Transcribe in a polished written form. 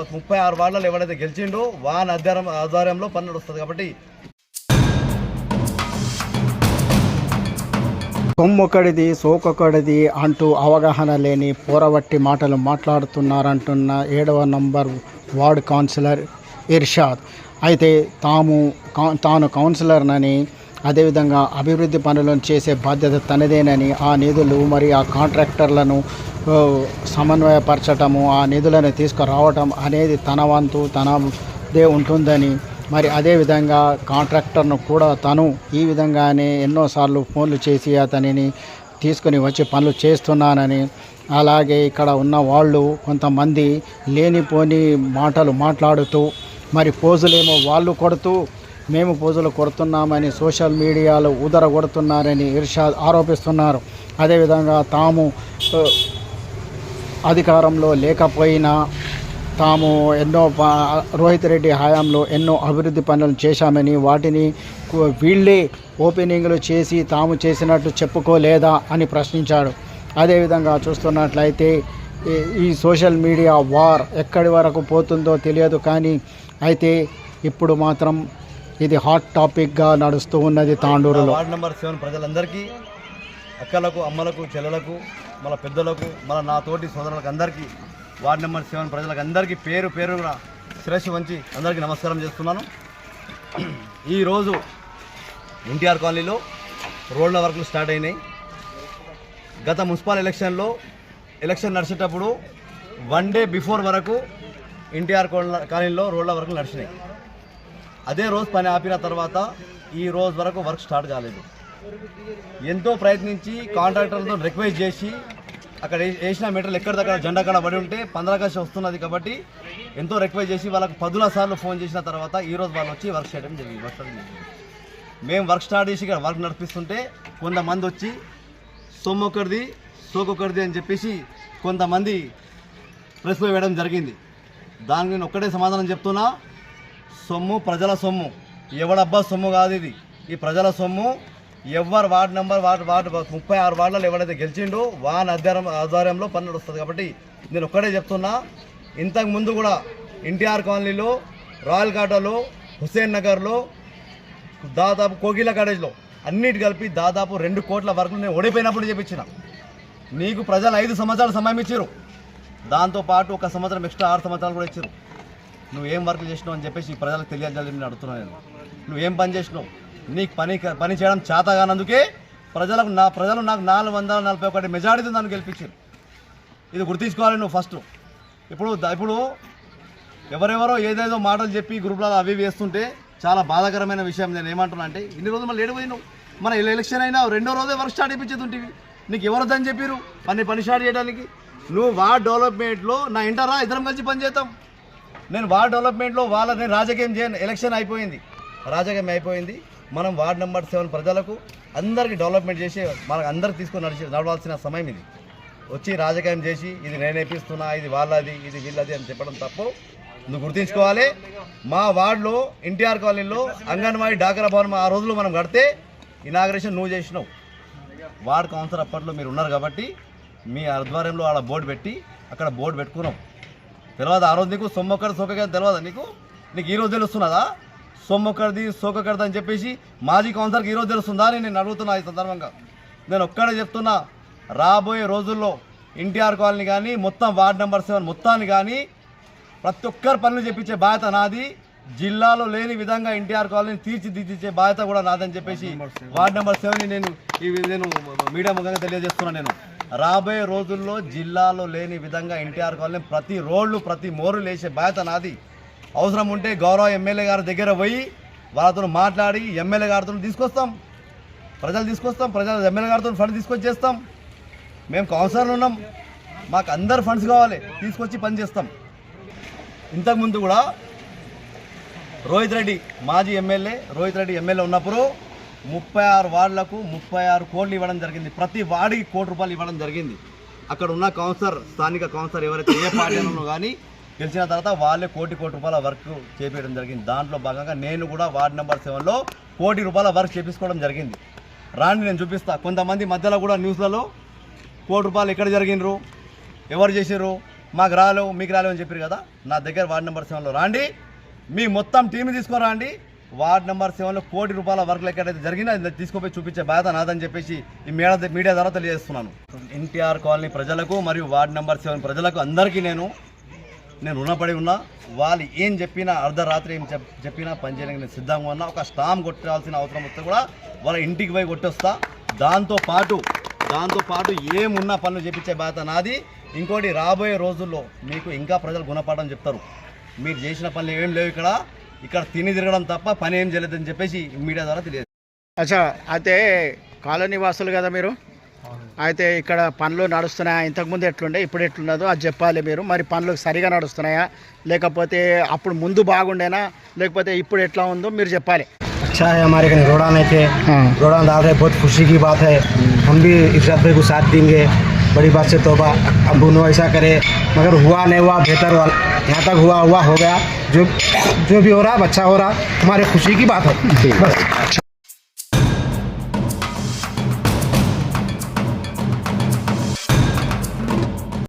36 వార్డులలో ఎవరైతే గెలిచిండో వాన్ ఆధ్వర్యంలో పన్ను వస్తుంది కాబట్టి సొమ్మొకడిది సోకొకడిది అంటూ అవగాహన లేని పోరవట్టి మాటలు మాట్లాడుతున్నారంటున్న 7వ నంబర్ వార్డ్ కౌన్సిలర్ ఇర్షాద్. అయితే తాను కౌన్సిలర్నని, అదేవిధంగా అభివృద్ధి పనులను చేసే బాధ్యత తనదేనని, ఆ నిధులు మరి ఆ కాంట్రాక్టర్లను సమన్వయపరచటము, ఆ నిధులను తీసుకురావటం అనేది తన వంతు తనదే ఉంటుందని, మరి అదేవిధంగా కాంట్రాక్టర్ను కూడా తను ఈ విధంగానే ఎన్నోసార్లు ఫోన్లు చేసి అతనిని తీసుకుని వచ్చి పనులు చేస్తున్నానని, అలాగే ఇక్కడ ఉన్న వాళ్ళు కొంతమంది లేనిపోని మాటలు మాట్లాడుతూ మరి పోజులేమో వాళ్ళు కొడుతూ మేము పోజులు కొడుతున్నామని సోషల్ మీడియాలో కొడుతున్నారని ఇర్షాద్ ఆరోపిస్తున్నారు. అదేవిధంగా తాము అధికారంలో లేకపోయినా తాము ఎన్నో రోహిత్ రెడ్డి హయాంలో ఎన్నో అభివృద్ధి పనులు చేశామని, వాటిని వీళ్ళే ఓపెనింగ్లు చేసి తాము చేసినట్టు చెప్పుకోలేదా అని ప్రశ్నించాడు. అదేవిధంగా చూస్తున్నట్లయితే ఈ సోషల్ మీడియా వార్ ఎక్కడి వరకు పోతుందో తెలియదు, కానీ అయితే ఇప్పుడు మాత్రం ఇది హాట్ టాపిక్గా నడుస్తూ ఉన్నది తాండూరులో. వార్డు నెంబర్ 7 ప్రజలందరికీ, అక్కలకు, అమ్మలకు, చెల్లెలకు, మన పెద్దలకు, మన నా తోటి సోదరులకు అందరికీ, వార్డు నెంబర్ 7 ప్రజలకు అందరికీ పేరు పేరున శిరస్సు వంచి అందరికీ నమస్కారం చేస్తున్నాను. ఈరోజు ఎన్టీఆర్ కాలనీలో రోడ్ల వర్కులు స్టార్ట్ అయినాయి. గత మున్సిపల్ ఎలక్షన్ నడిచేటప్పుడు 1 డే బిఫోర్ వరకు ఎన్టీఆర్ కాలనీలో రోడ్ల వర్కులు నడిచినాయి. అదే రోజు పని ఆపిన తర్వాత ఈ రోజు వరకు వర్క్ స్టార్ట్ కాలేదు. ఎంతో ప్రయత్నించి కాంట్రాక్టర్లతో రిక్వెస్ట్ చేసి అక్కడ వేసిన మీటర్లు ఎక్కడిదక్కడ జెండా కాడ పడి ఉంటే 15 గంటలు వస్తున్నది కాబట్టి ఎంతో రిక్వెస్ట్ చేసి వాళ్ళకి 10 సార్లు ఫోన్ చేసిన తర్వాత ఈరోజు వాళ్ళు వచ్చి వర్క్ చేయడం జరిగింది. మేము వర్క్ స్టార్ట్ చేసి ఇక్కడ వర్క్ నడిపిస్తుంటే కొంతమంది వచ్చి సొమ్మొకరిది సోకొకరిది అని చెప్పేసి కొంతమంది ప్రెస్లో వేయడం జరిగింది. దానికి నేను ఒక్కటే సమాధానం చెప్తున్నా, సొమ్ము ప్రజల సొమ్ము, ఎవడబ్బా సొమ్ము కాదు ఇది, ఈ ప్రజల సొమ్ము. ఎవరు వార్డు 36 వార్డులలో ఎవరైతే గెలిచిండో వాన్ ఆధ్వర్యంలో పన్ను వస్తుంది కాబట్టి నేను ఒక్కడే చెప్తున్నా. ఇంతకు ముందు కూడా ఎన్టీఆర్ కాలనీలో, రాయల్ కాటాలో, హుస్సేన్ నగర్లో, దాదాపు కోకిల కాలేజ్లో అన్నిటి కలిపి దాదాపు 2 కోట్ల వరకు నేను ఓడిపోయినప్పుడు చెప్పించిన. నీకు ప్రజలు 5 సంవత్సరాలు సమయం ఇచ్చారు, దాంతోపాటు 1 సంవత్సరం ఎక్స్ట్రా 6 సంవత్సరాలు కూడా ఇచ్చారు. నువ్వేం వర్క్ చేసినావు అని చెప్పేసి ప్రజలకు తెలియజేయాలని నేను అడుగుతున్నాను. నేను నువ్వేం పని చేసినావు, నీకు పని చేయడం చేత కానందుకే ప్రజలు నాకు 441 మెజారిటీ నన్ను గెలిపించారు. ఇది గుర్తించుకోవాలి నువ్వు ఫస్ట్. ఇప్పుడు ఎవరెవరో ఏదేదో మాటలు చెప్పి గ్రూప్లలో అవి వేస్తుంటే చాలా బాధాకరమైన విషయం. నేను ఏమంటున్నా అంటే, ఇన్ని రోజులు మళ్ళీ ఏడిపోయినావు, మన ఎలక్షన్ అయినా 2వ రోజే వర్క్ స్టార్ట్ అయిపించేది. నీకు ఎవరొద్దని చెప్పారు పని స్టార్ట్ చేయడానికి? నువ్వు వార్డ్ డెవలప్మెంట్లో నా ఇంటరా, ఇద్దరం కలిసి పని చేద్దాం. నేను వార్డ్ డెవలప్మెంట్లో నేను రాజకీయం చేయను. ఎలక్షన్ అయిపోయింది, రాజకీయం అయిపోయింది. మనం వార్డ్ నెంబర్ 7 ప్రజలకు అందరికీ డెవలప్మెంట్ చేసి మనకు అందరికి తీసుకొని నడవాల్సిన సమయం ఇది. వచ్చి రాజకీయం చేసి ఇది నేను వేపిస్తున్నా, ఇది వాళ్ళది, ఇది వీళ్ళది అని చెప్పడం తప్పు. నువ్వు గుర్తించుకోవాలి. మా వార్డులో ఎన్టీఆర్ కాలనీలో అంగన్వాడీ డాక్రా భవనం ఆ రోజులు మనం కడితే ఇనాగ్రేషన్ నువ్వు చేసినావు. వార్డ్ కౌన్సిలర్ అప్పట్లో మీరు ఉన్నారు కాబట్టి మీ ఆధ్వర్యంలో ఆడ బోర్డు పెట్టి అక్కడ బోర్డు పెట్టుకున్నాం. తెలియదు ఆ రోజు నీకు సొమ్మొకరిది సోకొకరిది తెలియదా? నీకు ఈరోజు తెలుస్తున్నదా సొమ్మొకరిది సోకొకరిది అని చెప్పేసి? మాజీ కౌన్సిలర్కి ఈరోజు తెలుస్తుందా అని నేను అడుగుతున్నా. ఈ సందర్భంగా నేను ఒక్కడే చెప్తున్నా, రాబోయే రోజుల్లో ఎన్టీఆర్ కాలనీ కానీ మొత్తం వార్డ్ నెంబర్ 7 మొత్తాన్ని కానీ ప్రతి ఒక్కరు పనులు చెప్పించే బాధ్యత నాది. జిల్లాలో లేని విధంగా ఎన్టీఆర్ కాలనీని తీర్చిదిద్దించే బాధ్యత కూడా నాదని చెప్పేసి వార్డ్ నెంబర్ 7ని నేను మీడియా ముఖంగా తెలియజేస్తున్నాను. నేను రాబోయే రోజుల్లో జిల్లాలో లేని విధంగా ఎన్టీఆర్ కాలనీ ప్రతి రోడ్లు ప్రతి మోరులు వేసే బాధ్యత నాది. అవసరం ఉంటే గౌరవ ఎమ్మెల్యే గారి దగ్గర పోయి వాళ్ళతో మాట్లాడి ఎమ్మెల్యే గారితో తీసుకొస్తాం, ప్రజలు ఎమ్మెల్యే గారితో ఫండ్ తీసుకొచ్చి చేస్తాం. మేము కౌన్సిలర్లు ఉన్నాం, మాకు అందరు ఫండ్స్ కావాలి, తీసుకొచ్చి పని చేస్తాం. ఇంతకుముందు కూడా మాజీ ఎమ్మెల్యే రోహిత్ రెడ్డి ఎమ్మెల్యే ఉన్నప్పుడు 36 వార్డులకు 36 కోట్లు ఇవ్వడం జరిగింది. ప్రతి వార్డుకి ₹1 కోటి ఇవ్వడం జరిగింది. అక్కడ ఉన్న స్థానిక కౌన్సిలర్ ఎవరైతే ఏ పార్టీలో కానీ గెలిచిన తర్వాత వాళ్ళే ₹1 కోటి వర్క్ చేపించడం జరిగింది. దాంట్లో భాగంగా నేను కూడా వార్డు నెంబర్ 7లో ₹1 కోటి వర్క్ చేపించుకోవడం జరిగింది. రాండి నేను చూపిస్తా. కొంతమంది మధ్యలో కూడా న్యూస్లలో ₹1 కోటి ఎక్కడ జరిగినరు, ఎవరు చేసారు, మాకు రాలేవు మీకు రాలేవు అని చెప్పారు కదా, నా దగ్గర వార్డు నెంబర్ 7లో రాండి, మీ మొత్తం టీంని తీసుకొని రండి. వార్డు నెంబర్ 7లో ₹1 కోటి వర్క్ ఎక్కడైతే జరిగిందో అది తీసుకుపోయి చూపించే బాధ్యత నాదని చెప్పేసి ఈ మీడియా ద్వారా తెలియజేస్తున్నాను. ఎన్టీఆర్ కాలనీ ప్రజలకు మరియు వార్డు నెంబర్ 7 ప్రజలకు అందరికీ నేను రుణపడి ఉన్నా. వాళ్ళు ఏం చెప్పినా అర్ధరాత్రి ఏం చెప్పినా పనిచేయడానికి నేను సిద్ధంగా ఉన్నా. ఒక స్టాంప్ కొట్టాల్సిన అవసరం వస్తే కూడా వాళ్ళ ఇంటికి పోయి కొట్టొస్తా. దాంతోపాటు ఏమున్నా పనులు చేపించే బాధ్యత నాది. ఇంకోటి రాబోయే రోజుల్లో మీకు ఇంకా ప్రజలు గుణపాఠం చెప్తారు. మీరు చేసిన పనులు ఏం లేవు, ఇక్కడ తిని తిరగడం తప్ప పని ఏం చేయలేదని చెప్పేసి మీడియా ద్వారా తెలియదు. అచ్చా, అయితే కాలనీ వాసులు కదా మీరు, అయితే ఇక్కడ పనులు నడుస్తున్నాయా? ఇంతకుముందు ఎట్లుండే ఇప్పుడు ఎట్లున్నదో అది చెప్పాలి మీరు. మరి పనులు సరిగా నడుస్తున్నాయా, లేకపోతే అప్పుడు ముందు బాగుండేనా, లేకపోతే ఇప్పుడు ఎట్లా ఉందో మీరు చెప్పాలి. अच्छा है, हमारे कहीं रोड़ा नहीं थे, रोड़ा डाल रहे, बहुत खुशी की बात है. हम भी इरशाद भाई को साथ देंगे, बड़ी बात से तौबा. अब दोनों ऐसा करे, मगर हुआ नहीं हुआ बेहतर हुआ, यहाँ तक हुआ हो गया. जो भी हो रहा है अच्छा हो रहा, हमारे खुशी की बात है बस.